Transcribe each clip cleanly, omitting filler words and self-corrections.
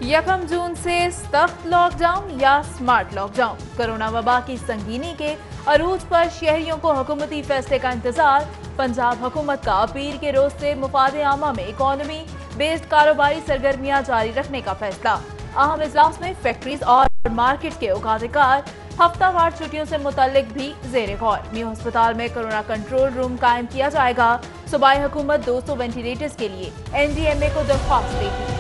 यकम जून से सख्त लॉकडाउन या स्मार्ट लॉकडाउन। कोरोना वबा की संगीनी के अरूज पर शहरियों को हुकूमती फैसले का इंतजार। पंजाब हुकूमत का पीर के रोज से मुफाद आमा में इकोनॉमी बेस्ड कारोबारी सरगर्मियां जारी रखने का फैसला। अहम इजलास में फैक्ट्रीज और मार्केट के औकातकार हफ्तावार छुट्टियों से मुतल्लिक भी जेर गौर। न्यू अस्पताल में कोरोना कंट्रोल रूम कायम किया जाएगा। सूबाई हुकूमत 200 वेंटिलेटर्स के लिए NDMA को दरख्वास्त देगी।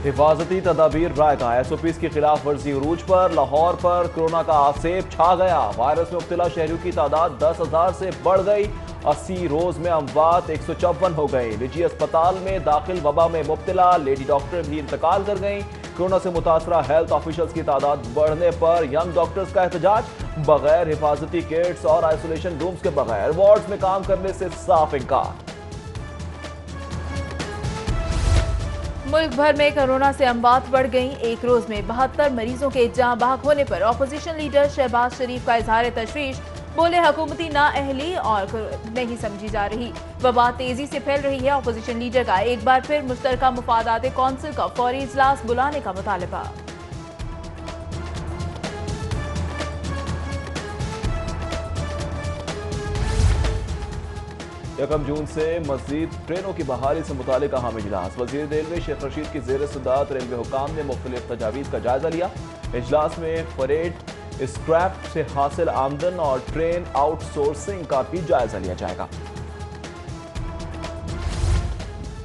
हिफाजती तदाबीर राय का SOPs की खिलाफ वर्जी उरूज पर। लाहौर पर कोरोना का आसेब छा गया। वायरस में मुब्तला शहरियों की तादाद 10,000 से बढ़ गई। 80 रोज में अमवात 154 हो गए। निजी अस्पताल में दाखिल वबा में मुब्तला लेडी डॉक्टर भी इंतकाल कर गई। कोरोना से मुतासरा हेल्थ ऑफिशियल्स की तादाद बढ़ने पर यंग डॉक्टर्स का एहतजाज। बगैर हिफाजती किट्स और आइसोलेशन रूम्स के बगैर वार्ड्स में काम करने से साफ इनकार। मुल्क भर में कोरोना से अमवात बढ़ गई। एक रोज में 72 मरीजों के जाँ बहक होने पर अपोजिशन लीडर शहबाज शरीफ का इजहार तशवीश। बोले हुकूमती नाअहली और नहीं समझी जा रही। वबा तेजी से फैल रही है। अपोजिशन लीडर का एक बार फिर मुश्तरका मुफादात कौंसिल का फौरी इजलास बुलाने का मुतालबा। यकम जून से मजीद ट्रेनों की बहाली से मुतालिक अहम इजलास। वजीर रेलवे शेख रशीद की जेर सदारत रेलवे हुकाम ने मुख्तलिफ तजावीज़ का जायजा लिया। इजलास में परेड स्क्रैप से हासिल आमदन और ट्रेन आउटसोर्सिंग का भी जायजा लिया जाएगा।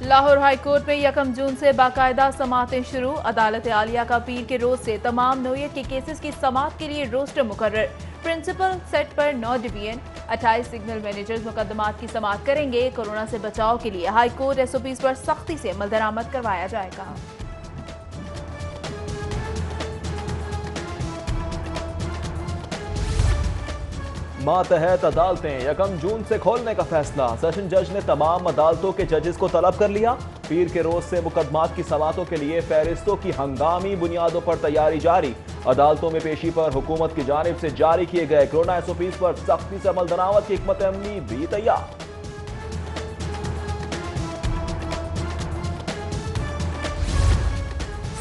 लाहौर हाई कोर्ट में यकम जून से बाकायदा समातें शुरू। अदालत आलिया का पीर के रोज से तमाम नौयत के केसेस की समात के लिए रोस्टर मुकर्रर। प्रिंसिपल सेट पर 9 डिवीजन 28 सिग्नल मैनेजर्स मुकदमात की समात करेंगे। कोरोना से बचाव के लिए हाई कोर्ट SOPs पर सख्ती से अमल दरामद करवाया जाएगा। मातहत अदालतें यकम जून से खोलने का फैसला। सेशन जज ने तमाम अदालतों के जजेस को तलब कर लिया। पीर के रोज से मुकदमात की समातों के लिए फहरिस्तों की हंगामी बुनियादों पर तैयारी जारी। अदालतों में पेशी पर हुकूमत की जानिब से जारी किए गए कोरोना SOPs पर सख्ती से अमल दरामद की हिकमत अमली भी तैयार।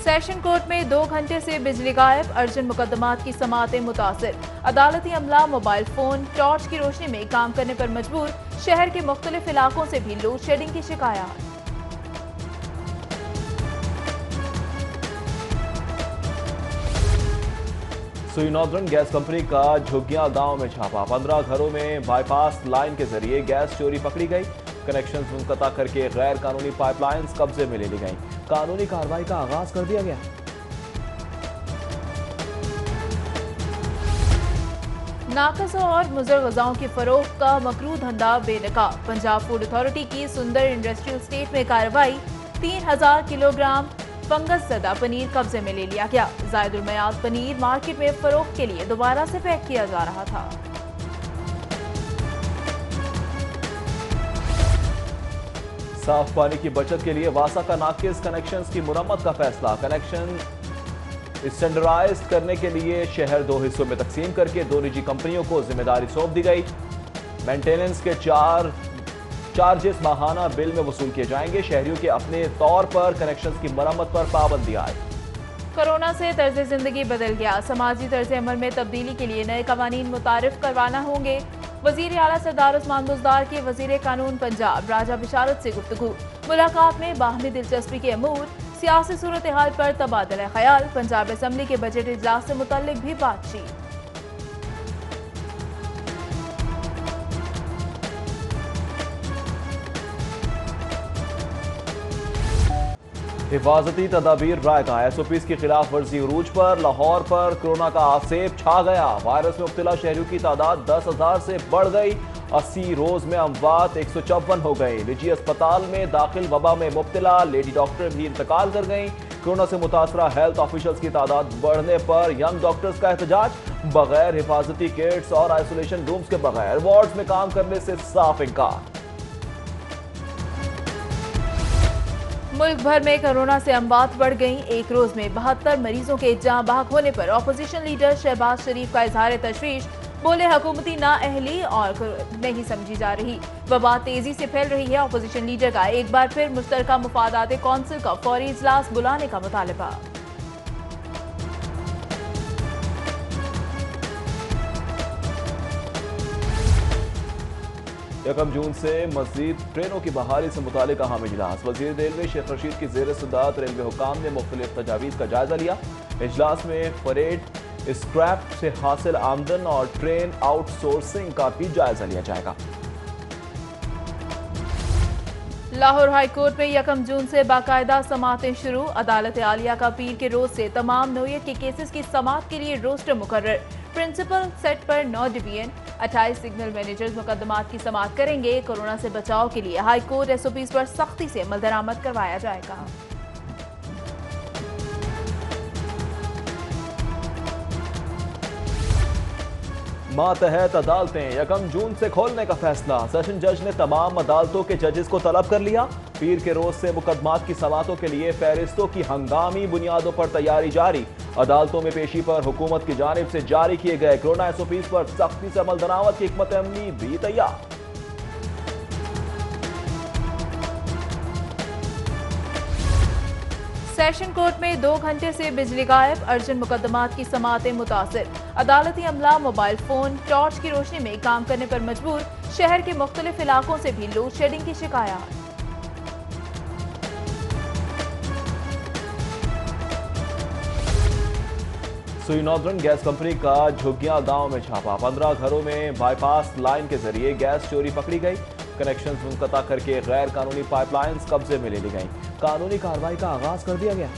सेशन कोर्ट में 2 घंटे से बिजली गायब। अर्जन मुकदमात की समातें मुतासिर। अदालती अमला मोबाइल फोन टॉर्च की रोशनी में काम करने पर मजबूर। शहर के मुख्तलिफ इलाकों से भी लोड शेडिंग की शिकायत। सुई नॉर्दर्न गैस कंपनी का झुग्गियां गांव में छापा। 15 घरों में बाईपास लाइन के जरिए गैस चोरी पकड़ी गई। कनेक्शन मुनक़ता करके गैर कानूनी पाइपलाइंस कब्जे में ले ली गई। कानूनी कार्रवाई का आगाज कर दिया गया। नाकसों और मुज़र ग़िज़ाओं की फरोख्त का मकरू धंधा बेनकाब। पंजाब फूड अथॉरिटी की सुंदर इंडस्ट्रियल स्टेट में कार्रवाई। 3000 किलोग्राम फंगस ज़दा पनीर कब्जे में ले लिया गया। ज़ायदुल मयाद पनीर मार्केट में फरोख्त के लिए दोबारा से पैक किया जा रहा था। साफ पानी की बचत के लिए वासा का नाकिस कनेक्शंस की मुरम्मत का फैसला। कनेक्शन स्टैंडर्डाइज करने के लिए शहर 2 हिस्सों में तकसीम करके 2 निजी कंपनियों को जिम्मेदारी सौंप दी गई। मेंटेनेंस के चार्जेस माहाना बिल में वसूल किए जाएंगे। शहरियों के अपने तौर पर कनेक्शंस की मरम्मत पर पाबंदी आए। कोरोना से तर्ज जिंदगी बदल गया। समाजी तर्ज अमल में तब्दीली के लिए नए कवानीन मुतारिफ करवाना होंगे। वजीर आला सरदार उस्मान बुज़दार के वजीर कानून पंजाब राजा बिशारत से गुफ्तगू। मुलाकात में बाहमी दिलचस्पी के अमूर, सियासी सूरत हाल पर तबादला ख्याल। पंजाब असम्बली के बजट इजलास से मुतल्लिक भी बातचीत। हिफाजती तदाबीर राय का SOPs की खिलाफ वर्जी उरूज पर। लाहौर पर कोरोना का आसेब छा गया। वायरस में मुब्तला शहरियों की तादाद 10,000 से बढ़ गई। 80 रोज में अमवात 154 हो गए। निजी अस्पताल में दाखिल वबा में मुब्तला लेडी डॉक्टर भी इंतकाल कर गई। कोरोना से मुतासरा हेल्थ ऑफिशियल्स की तादाद बढ़ने पर यंग डॉक्टर्स का एहतजाज। बगैर हिफाजती किट्स और आइसोलेशन रूम्स के बगैर वार्ड्स में काम करने से साफ इनकार। मुल्क भर में कोरोना से अमवात बढ़ गई। एक रोज में 72 मरीजों के जाँ बहक होने पर अपोजिशन लीडर शहबाज शरीफ का इजहार तशवीश। बोले हुकूमती नाअहली और नहीं समझी जा रही। वबा तेजी से फैल रही है। अपोजिशन लीडर का एक बार फिर मुश्तरका मुफादात कौंसिल का फौरी इजलास बुलाने का मुतालबा। यकम जून से मजीद ट्रेनों की बहाली से मुतालिक अहम इजलास। वजीर रेलवे शेख रशीद की जेर सदारत रेलवे हुकाम ने मुख्तलिफ तजावीज़ का जायजा लिया। इजलास में परेड स्क्रैप से हासिल आमदन और ट्रेन आउटसोर्सिंग का भी जायजा लिया जाएगा। लाहौर हाई कोर्ट में यकम जून से बाकायदा समातें शुरू। अदालत आलिया का पीर के रोज से तमाम नौयत के केसेस की समात के लिए रोस्टर मुकर्रर। प्रिंसिपल सेट पर 9 डिवीजन 28 सिग्नल मैनेजर्स मुकदमात की समात करेंगे। कोरोना से बचाव के लिए हाई कोर्ट SOPs पर सख्ती से अमल दरामद करवाया जाएगा। मातहत अदालतें यकम जून से खोलने का फैसला। सेशन जज ने तमाम अदालतों के जजेस को तलब कर लिया। पीर के रोज से मुकदमात की समातों के लिए फहरिस्तों की हंगामी बुनियादों पर तैयारी जारी। अदालतों में पेशी पर हुकूमत की जानिब से जारी किए गए कोरोना SOPs पर सख्ती से अमल दरामद की हिकमत अमली भी तैयार। सेशन कोर्ट में 2 घंटे से बिजली गायब। अर्जेंट मुकदमात की समातें मुतासिर। अदालती अमला मोबाइल फोन टॉर्च की रोशनी में काम करने पर मजबूर। शहर के मुख्तलिफ इलाकों से भी लोड शेडिंग की शिकायत। सुई नॉर्दर्न गैस कंपनी का झुग्गियां गांव में छापा। 15 घरों में बाईपास लाइन के जरिए गैस चोरी पकड़ी गई। कनेक्शन मुनक़ता करके गैर कानूनी पाइपलाइंस कब्जे में ले ली गई। कानूनी कार्रवाई का आगाज कर दिया गया।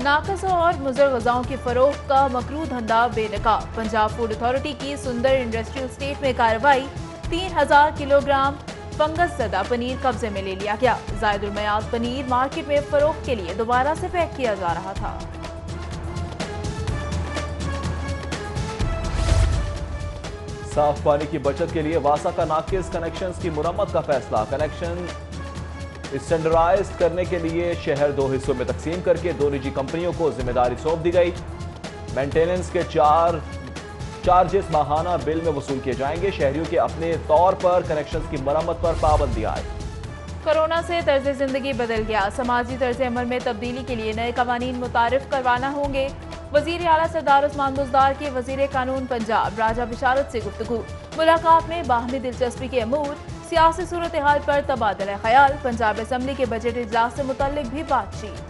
नाकसों और मुज़र ग़िज़ाओं की फरोख्त का मकरू धंधा बेनकाब। पंजाब फूड अथॉरिटी की सुंदर इंडस्ट्रियल स्टेट में कार्रवाई। 3000 किलोग्राम फंगस ज़दा पनीर कब्जे में ले लिया गया। ज़ायदुल मयाद पनीर मार्केट में फरोख्त के लिए दोबारा से पैक किया जा रहा था। साफ पानी की बचत के लिए वासा का नाकिस कनेक्शंस की मुरम्मत का फैसला। कनेक्शन स्टैंडर्डाइज करने के लिए शहर 2 हिस्सों में तकसीम करके 2 निजी कंपनियों को जिम्मेदारी सौंप दी गई। मेंटेनेंस के चार्जेस माहाना बिल में वसूल किए जाएंगे। शहरियों के अपने तौर पर कनेक्शंस की मरम्मत पर पाबंदी आए। कोरोना से तर्ज जिंदगी बदल गया। समाजी तर्ज अमल में तब्दीली के लिए नए कवानीन मुतारिफ करवाना होंगे। वजीर आला सरदार उस्मान बुज़दार के वजीर कानून पंजाब राजा बिशारत से गुफ्तगू। मुलाकात में बाहमी दिलचस्पी के अमूर, सियासी सूरत हाल पर तबादला ख्याल। पंजाब असम्बली के बजट इजलास से मुतल्लिक भी बातचीत।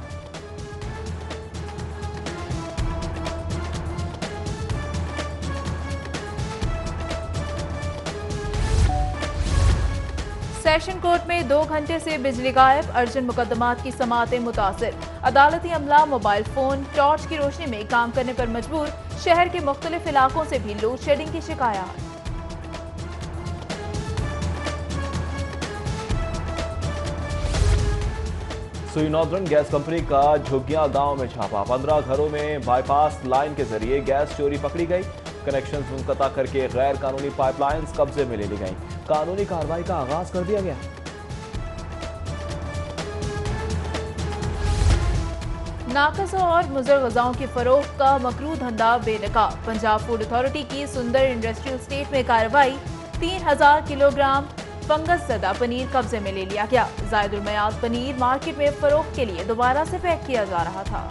सेशन कोर्ट में 2 घंटे से बिजली गायब। अर्जेंट मुकदमात की समातें मुतासिर। अदालती अमला मोबाइल फोन टॉर्च की रोशनी में काम करने पर मजबूर। शहर के मुख्तलिफ इलाकों से भी लोड शेडिंग की शिकायत। सुई नॉर्दर्न गैस कंपनी का झुग्गियां गांव में छापा। 15 घरों में बाईपास लाइन के जरिए गैस चोरी पकड़ी गई। कनेक्शन मुनक़ता करके गैर कानूनी पाइपलाइंस कब्जे में ले ली गई। कानूनी कार्रवाई का आगाज कर दिया गया। नाकसों और मुज़र ग़िज़ाओं की फरोख्त का मकरू धंधा बेनकाब। पंजाब फूड अथॉरिटी की सुंदर इंडस्ट्रियल स्टेट में कार्रवाई। 3000 किलोग्राम फंगस ज़दा पनीर कब्जे में ले लिया गया। ज़ायदुल मयाद पनीर मार्केट में फरोख्त के लिए दोबारा से पैक किया जा रहा था।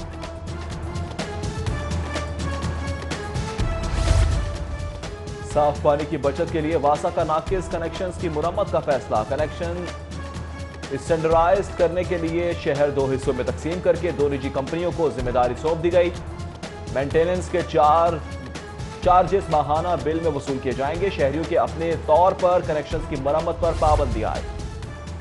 साफ पानी की बचत के लिए वासा का नाकिस कनेक्शंस की मुरम्मत का फैसला। कनेक्शन स्टैंडर्डाइज करने के लिए शहर 2 हिस्सों में तकसीम करके 2 निजी कंपनियों को जिम्मेदारी सौंप दी गई। मेंटेनेंस के चार्जेस माहाना बिल में वसूल किए जाएंगे। शहरियों के अपने तौर पर कनेक्शंस की मरम्मत पर पाबंदी आए।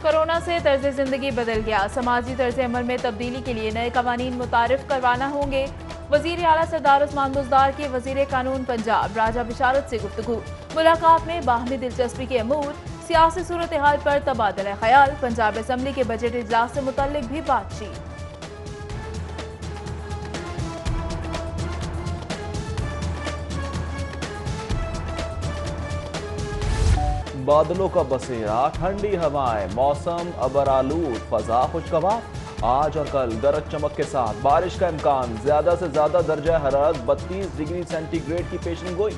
कोरोना से तर्ज जिंदगी बदल गया। समाजी तर्ज अमल में तब्दीली के लिए नए कवानीन मुतारिफ करवाना होंगे। वजीर आला सरदार उस्मान बुज़दार के वजीर कानून पंजाब राजा बिशारत से गुफ्तगू। मुलाकात में बाहमी दिलचस्पी के अमूर, सियासी सूरत हाल पर तबादला ख्याल। पंजाब असम्बली के बजट इजलास से मुतल्लिक भी बातचीत। बादलों का बसेरा, ठंडी हवाएं, मौसम अबरालूद, फजा खुशगवार। आज और कल गरज चमक के साथ बारिश का इम्कान, ज्यादा से ज्यादा दर्जा हरारत 32 डिग्री सेंटीग्रेड की पेशेंगोई।